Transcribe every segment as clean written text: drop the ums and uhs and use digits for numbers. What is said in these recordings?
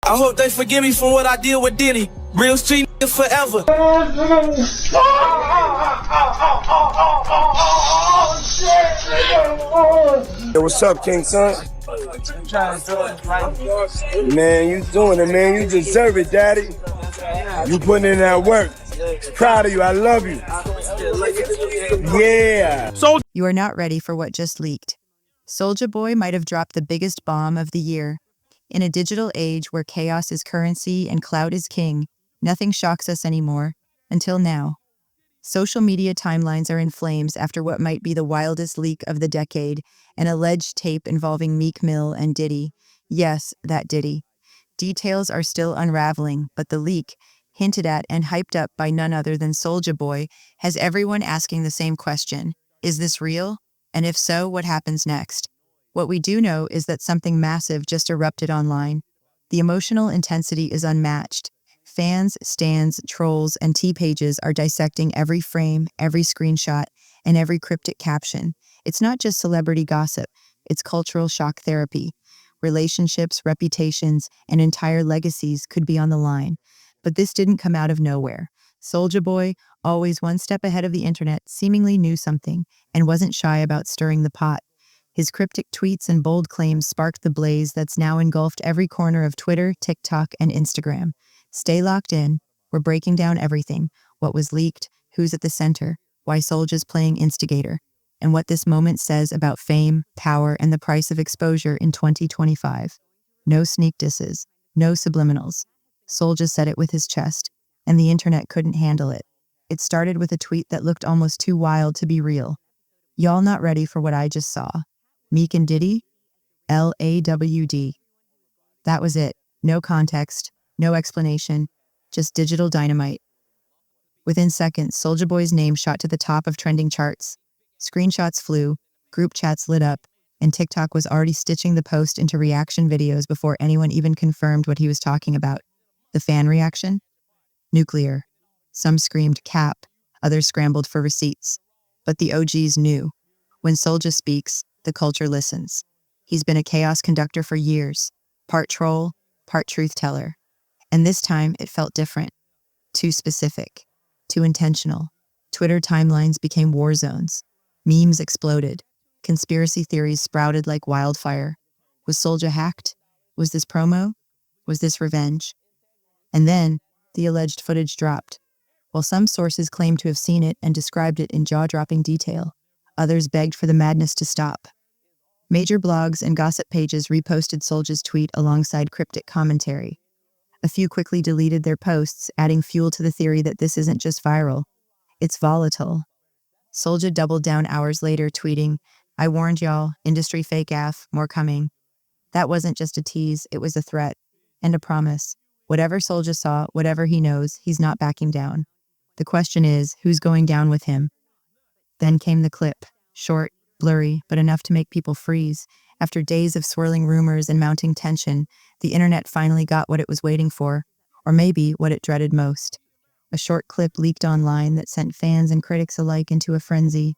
I hope they forgive me for what I did with Diddy. Real street nigga forever. Yo, what's up, King Son? Man, you doing it, man. You deserve it, Daddy. You putting in that work. Proud of you. I love you. Yeah. You are not ready for what just leaked. Soulja Boy might have dropped the biggest bomb of the year. In a digital age where chaos is currency and clout is king, nothing shocks us anymore, until now. Social media timelines are in flames after what might be the wildest leak of the decade, an alleged tape involving Meek Mill and Diddy. Yes, that Diddy. Details are still unraveling, but the leak, hinted at and hyped up by none other than Soulja Boy, has everyone asking the same question. Is this real? And if so, what happens next? What we do know is that something massive just erupted online. The emotional intensity is unmatched. Fans, stans, trolls, and T-pages are dissecting every frame, every screenshot, and every cryptic caption. It's not just celebrity gossip, it's cultural shock therapy. Relationships, reputations, and entire legacies could be on the line. But this didn't come out of nowhere. Soulja Boy, always one step ahead of the internet, seemingly knew something and wasn't shy about stirring the pot. His cryptic tweets and bold claims sparked the blaze that's now engulfed every corner of Twitter, TikTok, and Instagram. Stay locked in. We're breaking down everything. What was leaked, who's at the center, why Soulja's playing instigator, and what this moment says about fame, power, and the price of exposure in 2025. No sneak disses, no subliminals. Soulja said it with his chest, and the internet couldn't handle it. It started with a tweet that looked almost too wild to be real. Y'all not ready for what I just saw. Meek and Diddy? LAWD. That was it. No context, no explanation, just digital dynamite. Within seconds, Soulja Boy's name shot to the top of trending charts. Screenshots flew, group chats lit up, and TikTok was already stitching the post into reaction videos before anyone even confirmed what he was talking about. The fan reaction? Nuclear. Some screamed cap, others scrambled for receipts. But the OGs knew. When Soulja speaks, the culture listens. He's been a chaos conductor for years, part troll, part truth teller. And this time, it felt different. Too specific. Too intentional. Twitter timelines became war zones. Memes exploded. Conspiracy theories sprouted like wildfire. Was Soulja hacked? Was this promo? Was this revenge? And then, the alleged footage dropped. While some sources claimed to have seen it and described it in jaw-dropping detail, others begged for the madness to stop. Major blogs and gossip pages reposted Soulja's tweet alongside cryptic commentary. A few quickly deleted their posts, adding fuel to the theory that this isn't just viral, it's volatile. Soulja doubled down hours later, tweeting, "I warned y'all, industry fake AF, more coming." That wasn't just a tease, it was a threat. And a promise. Whatever Soulja saw, whatever he knows, he's not backing down. The question is, who's going down with him? Then came the clip. Short, blurry, but enough to make people freeze. After days of swirling rumors and mounting tension, the internet finally got what it was waiting for, or maybe what it dreaded most. A short clip leaked online that sent fans and critics alike into a frenzy.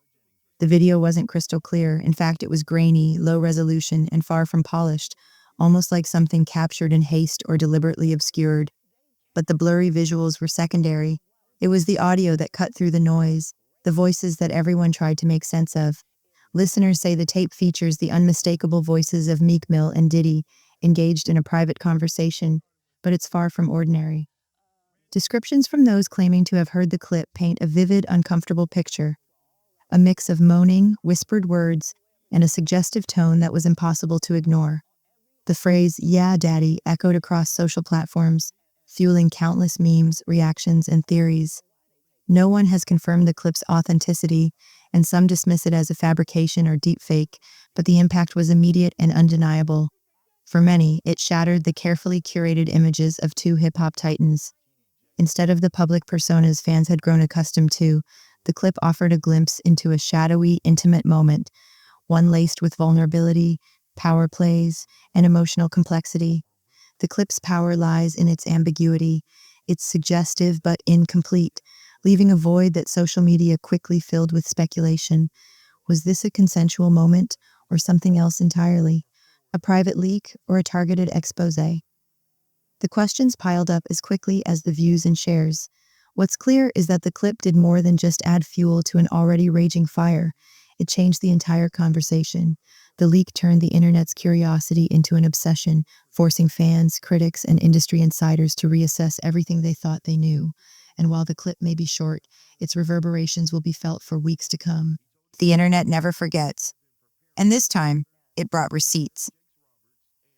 The video wasn't crystal clear. In fact, it was grainy, low resolution, and far from polished, almost like something captured in haste or deliberately obscured. But the blurry visuals were secondary. It was the audio that cut through the noise, the voices that everyone tried to make sense of. Listeners say the tape features the unmistakable voices of Meek Mill and Diddy, engaged in a private conversation, but it's far from ordinary. Descriptions from those claiming to have heard the clip paint a vivid, uncomfortable picture. A mix of moaning, whispered words, and a suggestive tone that was impossible to ignore. The phrase, "Yeah, Daddy," echoed across social platforms, fueling countless memes, reactions, and theories. No one has confirmed the clip's authenticity, and some dismiss it as a fabrication or deepfake, but the impact was immediate and undeniable. For many, it shattered the carefully curated images of two hip-hop titans. Instead of the public personas fans had grown accustomed to, the clip offered a glimpse into a shadowy, intimate moment, one laced with vulnerability, power plays, and emotional complexity. The clip's power lies in its ambiguity. It's suggestive but incomplete, leaving a void that social media quickly filled with speculation. Was this a consensual moment or something else entirely? A private leak or a targeted expose? The questions piled up as quickly as the views and shares. What's clear is that the clip did more than just add fuel to an already raging fire. It changed the entire conversation. The leak turned the internet's curiosity into an obsession, forcing fans, critics, and industry insiders to reassess everything they thought they knew. And while the clip may be short, its reverberations will be felt for weeks to come. The internet never forgets. And this time, it brought receipts.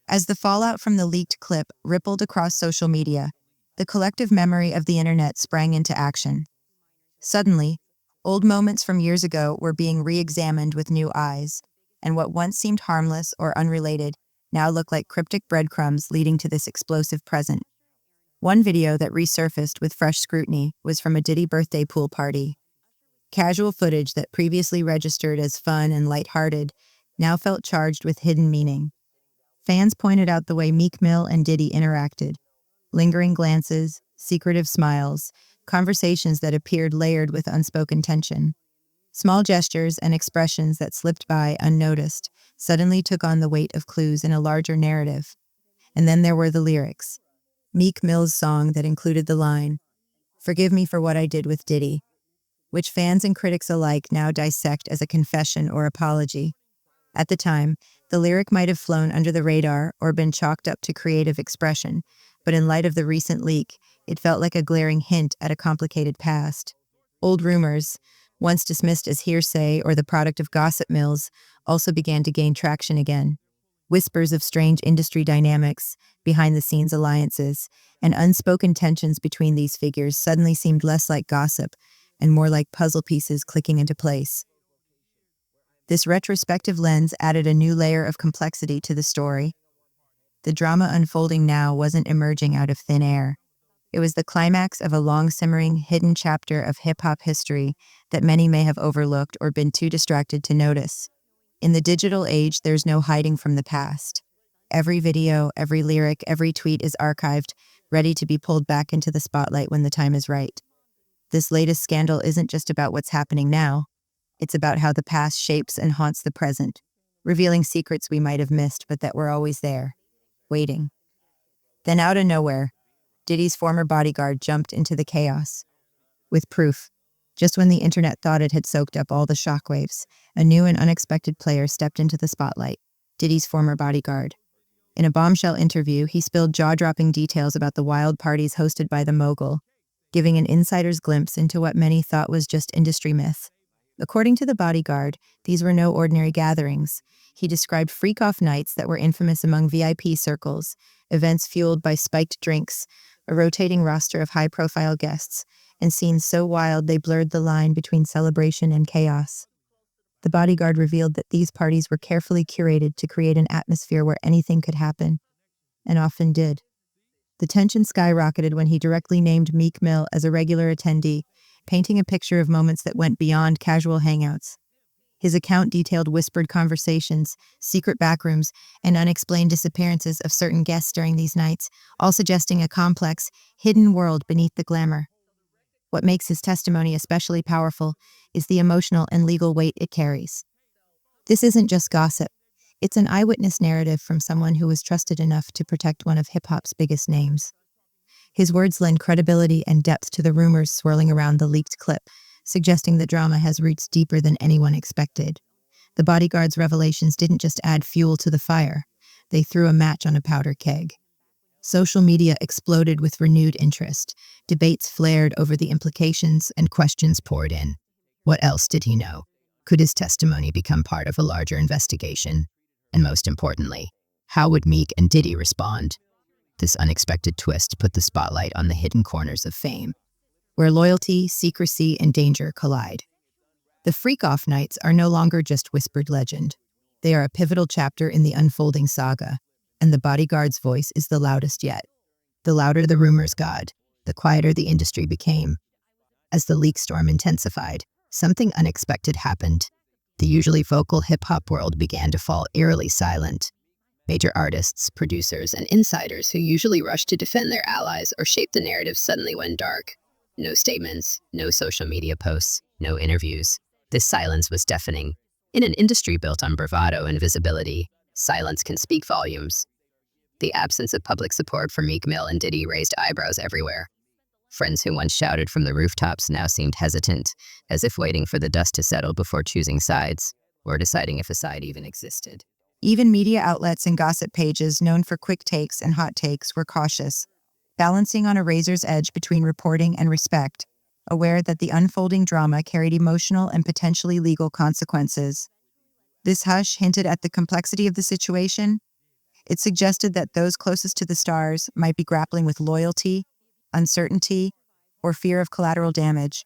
As the fallout from the leaked clip rippled across social media, the collective memory of the internet sprang into action. Suddenly, old moments from years ago were being re-examined with new eyes, and what once seemed harmless or unrelated now looked like cryptic breadcrumbs leading to this explosive present. One video that resurfaced with fresh scrutiny was from a Diddy birthday pool party. Casual footage that previously registered as fun and lighthearted now felt charged with hidden meaning. Fans pointed out the way Meek Mill and Diddy interacted. Lingering glances, secretive smiles, conversations that appeared layered with unspoken tension. Small gestures and expressions that slipped by unnoticed suddenly took on the weight of clues in a larger narrative. And then there were the lyrics. Meek Mill's song that included the line, "Forgive me for what I did with Diddy," which fans and critics alike now dissect as a confession or apology. At the time, the lyric might have flown under the radar or been chalked up to creative expression, but in light of the recent leak, it felt like a glaring hint at a complicated past. Old rumors, once dismissed as hearsay or the product of gossip mills, also began to gain traction again. Whispers of strange industry dynamics, behind-the-scenes alliances, and unspoken tensions between these figures suddenly seemed less like gossip and more like puzzle pieces clicking into place. This retrospective lens added a new layer of complexity to the story. The drama unfolding now wasn't emerging out of thin air. It was the climax of a long-simmering, hidden chapter of hip-hop history that many may have overlooked or been too distracted to notice. In the digital age, there's no hiding from the past. Every video, every lyric, every tweet is archived, ready to be pulled back into the spotlight when the time is right. This latest scandal isn't just about what's happening now. It's about how the past shapes and haunts the present, revealing secrets we might have missed but that were always there, waiting. Then out of nowhere, Diddy's former bodyguard jumped into the chaos. With proof, just when the internet thought it had soaked up all the shockwaves, a new and unexpected player stepped into the spotlight, Diddy's former bodyguard. In a bombshell interview, he spilled jaw-dropping details about the wild parties hosted by the mogul, giving an insider's glimpse into what many thought was just industry myth. According to the bodyguard, these were no ordinary gatherings. He described freak-off nights that were infamous among VIP circles, events fueled by spiked drinks, a rotating roster of high-profile guests, and scenes so wild they blurred the line between celebration and chaos. The bodyguard revealed that these parties were carefully curated to create an atmosphere where anything could happen, and often did. The tension skyrocketed when he directly named Meek Mill as a regular attendee, painting a picture of moments that went beyond casual hangouts. His account detailed whispered conversations, secret backrooms, and unexplained disappearances of certain guests during these nights, all suggesting a complex, hidden world beneath the glamour. What makes his testimony especially powerful is the emotional and legal weight it carries. This isn't just gossip. It's an eyewitness narrative from someone who was trusted enough to protect one of hip-hop's biggest names. His words lend credibility and depth to the rumors swirling around the leaked clip, suggesting the drama has roots deeper than anyone expected. The bodyguard's revelations didn't just add fuel to the fire, they threw a match on a powder keg. Social media exploded with renewed interest. Debates flared over the implications and questions poured in. What else did he know? Could his testimony become part of a larger investigation? And most importantly, how would Meek and Diddy respond? This unexpected twist put the spotlight on the hidden corners of fame, where loyalty, secrecy, and danger collide. The freak-off nights are no longer just whispered legend. They are a pivotal chapter in the unfolding saga, and the bodyguard's voice is the loudest yet. The louder the rumors got, the quieter the industry became. As the leak storm intensified, something unexpected happened. The usually vocal hip-hop world began to fall eerily silent. Major artists, producers, and insiders who usually rush to defend their allies or shape the narrative suddenly went dark. No statements, no social media posts, no interviews. This silence was deafening. In an industry built on bravado and visibility, silence can speak volumes. The absence of public support for Meek Mill and Diddy raised eyebrows everywhere. Friends who once shouted from the rooftops now seemed hesitant, as if waiting for the dust to settle before choosing sides, or deciding if a side even existed. Even media outlets and gossip pages known for quick takes and hot takes were cautious, balancing on a razor's edge between reporting and respect, aware that the unfolding drama carried emotional and potentially legal consequences. This hush hinted at the complexity of the situation. It suggested that those closest to the stars might be grappling with loyalty, uncertainty, or fear of collateral damage.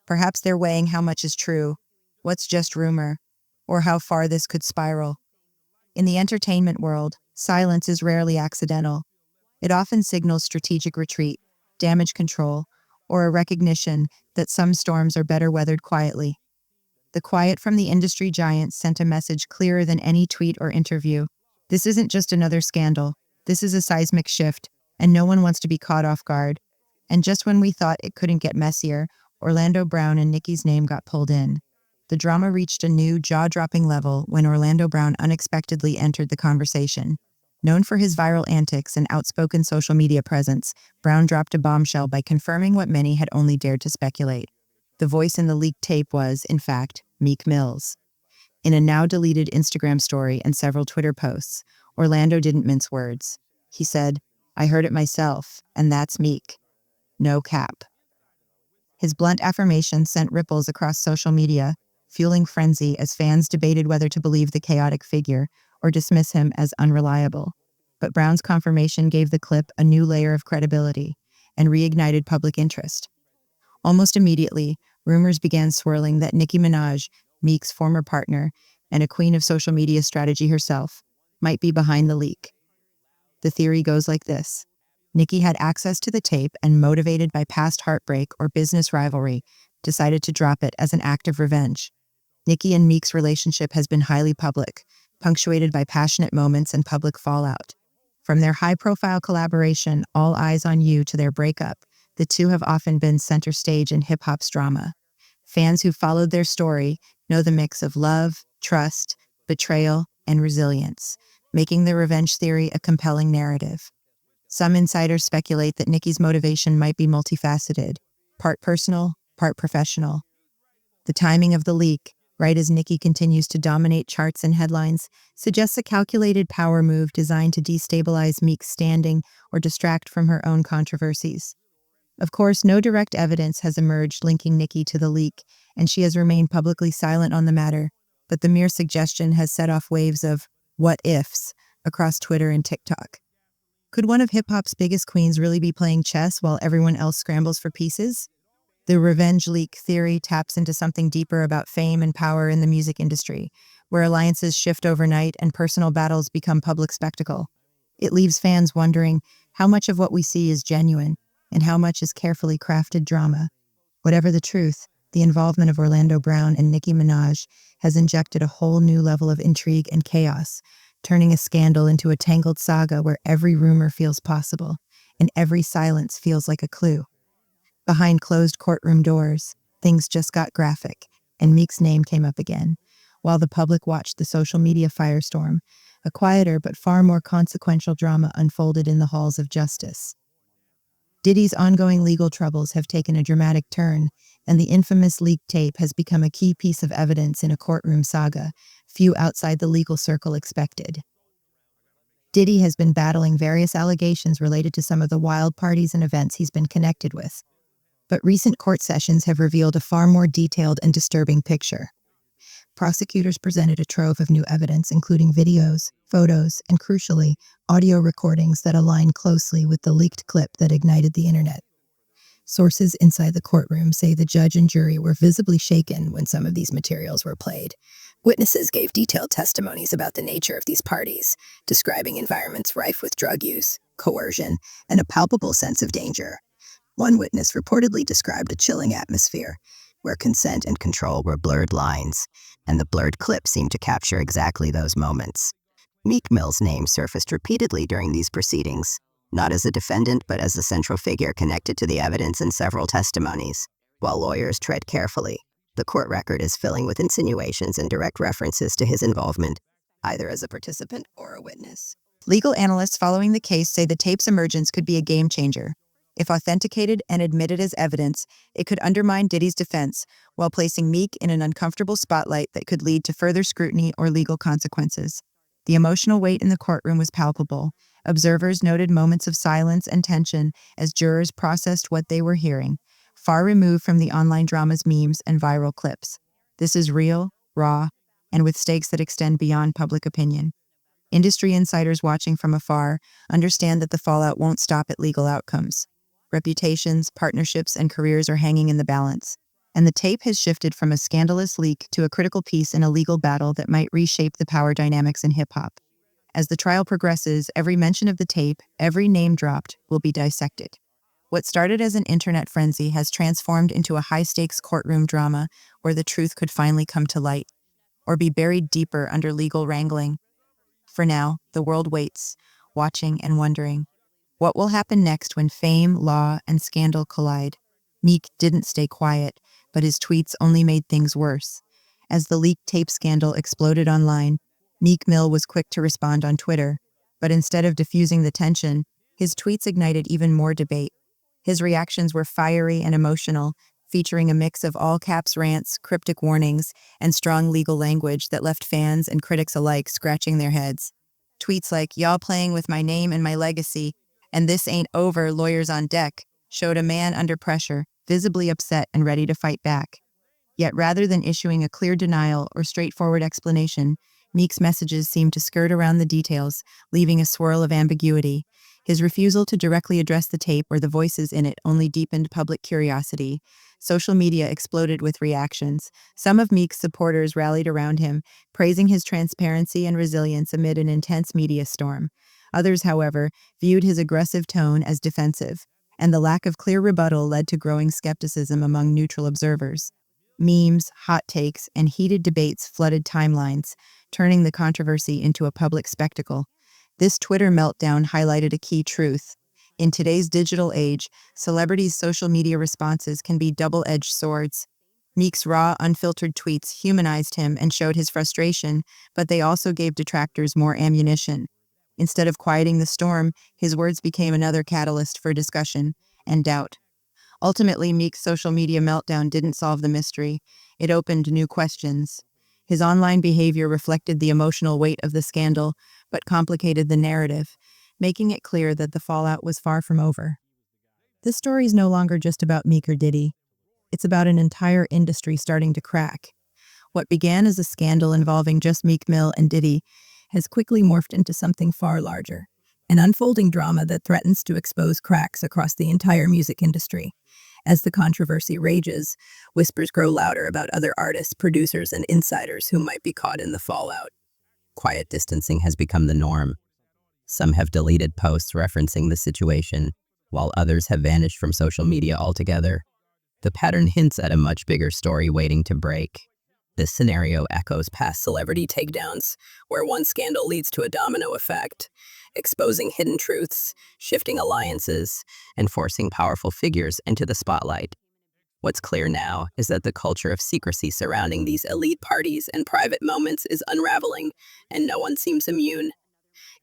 Perhaps they're weighing how much is true, what's just rumor, or how far this could spiral. In the entertainment world, silence is rarely accidental. It often signals strategic retreat, damage control, or a recognition that some storms are better weathered quietly. The quiet from the industry giants sent a message clearer than any tweet or interview. This isn't just another scandal. This is a seismic shift, and no one wants to be caught off guard. And just when we thought it couldn't get messier, Orlando Brown and Nicki's name got pulled in. The drama reached a new, jaw-dropping level when Orlando Brown unexpectedly entered the conversation. Known for his viral antics and outspoken social media presence, Brown dropped a bombshell by confirming what many had only dared to speculate. The voice in the leaked tape was, in fact, Meek Mill's. In a now-deleted Instagram story and several Twitter posts, Orlando didn't mince words. He said, "I heard it myself, and that's Meek. No cap." His blunt affirmation sent ripples across social media, fueling frenzy as fans debated whether to believe the chaotic figure or dismiss him as unreliable. But Brown's confirmation gave the clip a new layer of credibility and reignited public interest. Almost immediately, rumors began swirling that Nicki Minaj, Meek's former partner and a queen of social media strategy herself, might be behind the leak. The theory goes like this. Nicki had access to the tape and, motivated by past heartbreak or business rivalry, decided to drop it as an act of revenge. Nicki and Meek's relationship has been highly public, punctuated by passionate moments and public fallout. From their high-profile collaboration, All Eyes on You, to their breakup, the two have often been center stage in hip-hop's drama. Fans who followed their story know the mix of love, trust, betrayal, and resilience, making the revenge theory a compelling narrative. Some insiders speculate that Nicki's motivation might be multifaceted, part personal, part professional. The timing of the leak, right as Nicki continues to dominate charts and headlines, suggests a calculated power move designed to destabilize Meek's standing or distract from her own controversies. Of course, no direct evidence has emerged linking Nicki to the leak, and she has remained publicly silent on the matter, but the mere suggestion has set off waves of what-ifs across Twitter and TikTok. Could one of hip-hop's biggest queens really be playing chess while everyone else scrambles for pieces? The revenge leak theory taps into something deeper about fame and power in the music industry, where alliances shift overnight and personal battles become public spectacle. It leaves fans wondering how much of what we see is genuine and how much is carefully crafted drama. Whatever the truth, the involvement of Orlando Brown and Nicki Minaj has injected a whole new level of intrigue and chaos, turning a scandal into a tangled saga where every rumor feels possible and every silence feels like a clue. Behind closed courtroom doors, things just got graphic, and Meek's name came up again, while the public watched the social media firestorm. A quieter but far more consequential drama unfolded in the halls of justice. Diddy's ongoing legal troubles have taken a dramatic turn, and the infamous leaked tape has become a key piece of evidence in a courtroom saga few outside the legal circle expected. Diddy has been battling various allegations related to some of the wild parties and events he's been connected with, but recent court sessions have revealed a far more detailed and disturbing picture. Prosecutors presented a trove of new evidence, including videos, photos, and crucially, audio recordings that align closely with the leaked clip that ignited the internet. Sources inside the courtroom say the judge and jury were visibly shaken when some of these materials were played. Witnesses gave detailed testimonies about the nature of these parties, describing environments rife with drug use, coercion, and a palpable sense of danger. One witness reportedly described a chilling atmosphere, where consent and control were blurred lines, and the blurred clip seemed to capture exactly those moments. Meek Mill's name surfaced repeatedly during these proceedings, not as a defendant but as a central figure connected to the evidence in several testimonies. While lawyers tread carefully, the court record is filling with insinuations and direct references to his involvement, either as a participant or a witness. Legal analysts following the case say the tape's emergence could be a game changer. If authenticated and admitted as evidence, it could undermine Diddy's defense while placing Meek in an uncomfortable spotlight that could lead to further scrutiny or legal consequences. The emotional weight in the courtroom was palpable. Observers noted moments of silence and tension as jurors processed what they were hearing, far removed from the online drama's memes and viral clips. This is real, raw, and with stakes that extend beyond public opinion. Industry insiders watching from afar understand that the fallout won't stop at legal outcomes. Reputations, partnerships, and careers are hanging in the balance, and the tape has shifted from a scandalous leak to a critical piece in a legal battle that might reshape the power dynamics in hip-hop. As the trial progresses, every mention of the tape, every name dropped, will be dissected. What started as an internet frenzy has transformed into a high-stakes courtroom drama where the truth could finally come to light, or be buried deeper under legal wrangling. For now, the world waits, watching and wondering. What will happen next when fame, law, and scandal collide? Meek didn't stay quiet, but his tweets only made things worse. As the leaked tape scandal exploded online, Meek Mill was quick to respond on Twitter, but instead of diffusing the tension, his tweets ignited even more debate. His reactions were fiery and emotional, featuring a mix of all-caps rants, cryptic warnings, and strong legal language that left fans and critics alike scratching their heads. Tweets like, "Y'all playing with my name and my legacy," and "This ain't over, lawyers on deck," showed a man under pressure, visibly upset and ready to fight back. Yet rather than issuing a clear denial or straightforward explanation, Meek's messages seemed to skirt around the details, leaving a swirl of ambiguity. His refusal to directly address the tape or the voices in it only deepened public curiosity. Social media exploded with reactions. Some of Meek's supporters rallied around him, praising his transparency and resilience amid an intense media storm. Others, however, viewed his aggressive tone as defensive, and the lack of clear rebuttal led to growing skepticism among neutral observers. Memes, hot takes, and heated debates flooded timelines, turning the controversy into a public spectacle. This Twitter meltdown highlighted a key truth. In today's digital age, celebrities' social media responses can be double-edged swords. Meek's raw, unfiltered tweets humanized him and showed his frustration, but they also gave detractors more ammunition. Instead of quieting the storm, his words became another catalyst for discussion and doubt. Ultimately, Meek's social media meltdown didn't solve the mystery. It opened new questions. His online behavior reflected the emotional weight of the scandal, but complicated the narrative, making it clear that the fallout was far from over. This story is no longer just about Meek or Diddy. It's about an entire industry starting to crack. What began as a scandal involving just Meek Mill and Diddy has quickly morphed into something far larger, an unfolding drama that threatens to expose cracks across the entire music industry. As the controversy rages, whispers grow louder about other artists, producers, and insiders who might be caught in the fallout. Quiet distancing has become the norm. Some have deleted posts referencing the situation, while others have vanished from social media altogether. The pattern hints at a much bigger story waiting to break. This scenario echoes past celebrity takedowns, where one scandal leads to a domino effect, exposing hidden truths, shifting alliances, and forcing powerful figures into the spotlight. What's clear now is that the culture of secrecy surrounding these elite parties and private moments is unraveling, and no one seems immune.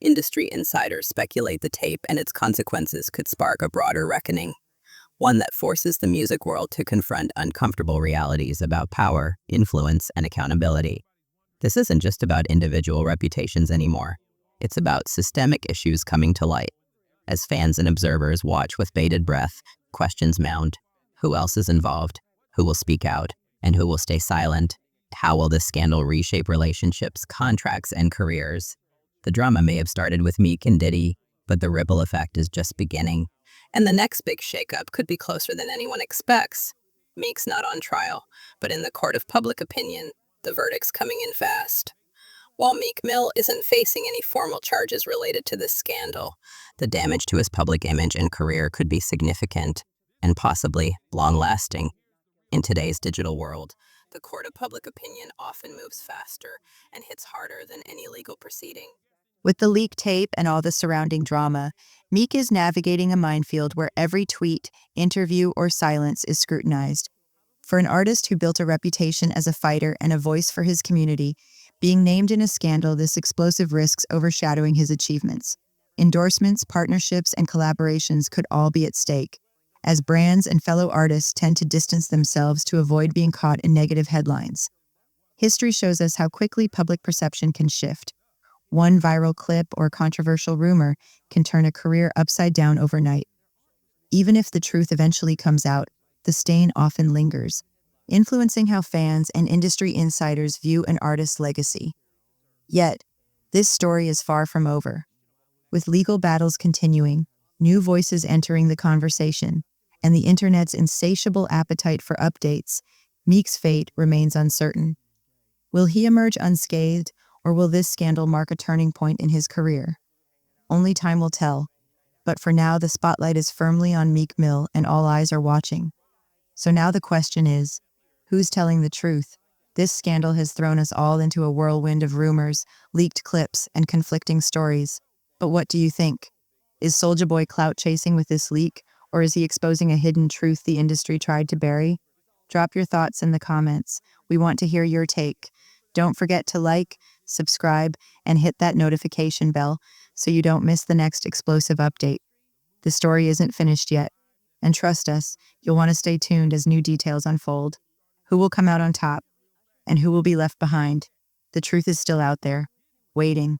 Industry insiders speculate the tape and its consequences could spark a broader reckoning, one that forces the music world to confront uncomfortable realities about power, influence, and accountability. This isn't just about individual reputations anymore. It's about systemic issues coming to light. As fans and observers watch with bated breath, questions mount. Who else is involved? Who will speak out? And who will stay silent? How will this scandal reshape relationships, contracts, and careers? The drama may have started with Meek and Diddy, but the ripple effect is just beginning. And the next big shakeup could be closer than anyone expects. Meek's not on trial, but in the court of public opinion, the verdict's coming in fast. While Meek Mill isn't facing any formal charges related to this scandal, the damage to his public image and career could be significant and possibly long-lasting. In today's digital world, the court of public opinion often moves faster and hits harder than any legal proceeding. With the leaked tape and all the surrounding drama, Meek is navigating a minefield where every tweet, interview, or silence is scrutinized. For an artist who built a reputation as a fighter and a voice for his community, Being named in a scandal this explosive risks overshadowing his achievements. Endorsements, partnerships, and collaborations could all be at stake, as brands and fellow artists tend to distance themselves to avoid being caught in negative headlines. History shows us how quickly public perception can shift. One viral clip or controversial rumor can turn a career upside down overnight. Even if the truth eventually comes out, the stain often lingers, influencing how fans and industry insiders view an artist's legacy. Yet, this story is far from over. With legal battles continuing, new voices entering the conversation, and the internet's insatiable appetite for updates, Meek's fate remains uncertain. Will he emerge unscathed, or will this scandal mark a turning point in his career? Only time will tell, but for now the spotlight is firmly on Meek Mill and all eyes are watching. So now the question is, who's telling the truth? This scandal has thrown us all into a whirlwind of rumors, leaked clips, and conflicting stories. But what do you think? Is Soulja Boy clout chasing with this leak, or is he exposing a hidden truth the industry tried to bury? Drop your thoughts in the comments. We want to hear your take. Don't forget to like, subscribe, and hit that notification bell so you don't miss the next explosive update. The story isn't finished yet, and trust us, you'll want to stay tuned as new details unfold. Who will come out on top, and who will be left behind? The truth is still out there, waiting.